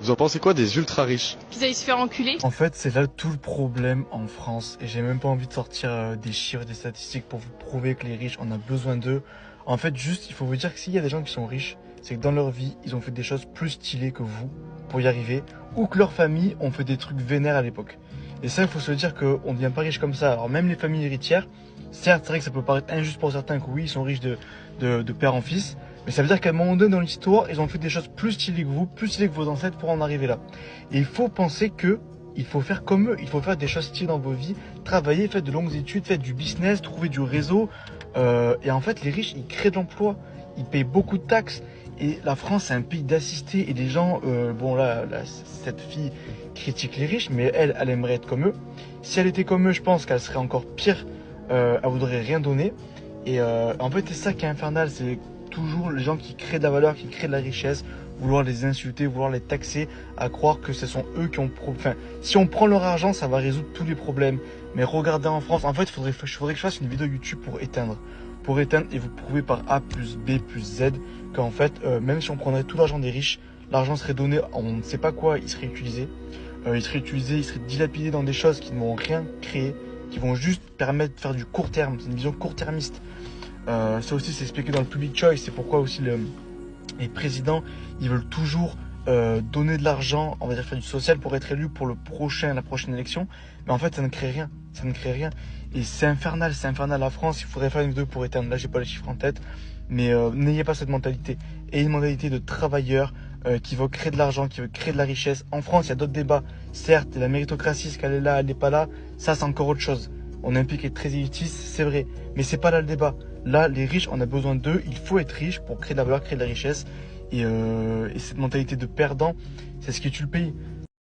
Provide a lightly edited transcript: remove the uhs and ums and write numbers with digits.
Vous en pensez quoi des ultra riches? Qu'ils aillent se faire enculer. En fait, c'est là tout le problème en France. Et j'ai même pas envie de sortir des chiffres, des statistiques pour vous prouver que les riches, on a besoin d'eux. En fait, juste, il faut vous dire que s'il y a des gens qui sont riches, c'est que dans leur vie, ils ont fait des choses plus stylées que vous pour y arriver, ou que leur famille ont fait des trucs vénères à l'époque. Et ça, il faut se dire qu'on ne devient pas riche comme ça. Alors même les familles héritières, certes, c'est vrai que ça peut paraître injuste pour certains que oui, ils sont riches de père en fils, mais ça veut dire qu'à un moment donné dans l'histoire, ils ont fait des choses plus stylées que vous, plus stylées que vos ancêtres pour en arriver là. Et il faut penser que il faut faire comme eux, il faut faire des choses stylées dans vos vies, travailler, faire de longues études, faire du business, trouver du réseau. Et en fait, les riches, ils créent de l'emploi, ils payent beaucoup de taxes. Et la France, c'est un pays d'assistés. Et les gens, bon là, cette fille critique les riches, mais elle aimerait être comme eux. Si elle était comme eux, je pense qu'elle serait encore pire. Elle voudrait rien donner. Et en fait, c'est ça qui est infernal, c'est toujours les gens qui créent de la valeur, qui créent de la richesse, vouloir les insulter, vouloir les taxer, à croire que ce sont eux qui ont... Enfin, si on prend leur argent, ça va résoudre tous les problèmes. Mais regardez en France, en fait, il faudrait que je fasse une vidéo YouTube pour éteindre. Et vous prouver par A plus B plus Z qu'en fait, même si on prendrait tout l'argent des riches, l'argent serait donné, on ne sait pas quoi, il serait utilisé. Il serait dilapidé dans des choses qui ne vont rien créer, qui vont juste permettre de faire du court terme. C'est une vision court-termiste. Ça aussi, c'est expliqué dans le Public Choice. C'est pourquoi aussi les présidents, ils veulent toujours donner de l'argent, on va dire faire du social pour être élu pour la prochaine élection. Mais en fait, ça ne crée rien. Ça ne crée rien. Et c'est infernal la France. Il faudrait faire une vidéo pour éteindre. Là, j'ai pas les chiffres en tête. Mais n'ayez pas cette mentalité. Et une mentalité de travailleur qui veut créer de l'argent, qui veut créer de la richesse. En France, il y a d'autres débats. Certes, la méritocratie, est-ce qu'elle est là, elle n'est pas là. Ça, c'est encore autre chose. On a un pays qui est très élitiste, c'est vrai. Mais c'est pas là le débat. Là, les riches, on a besoin d'eux. Il faut être riche pour créer de la valeur, créer de la richesse. Et cette mentalité de perdant, c'est ce qui tue le pays.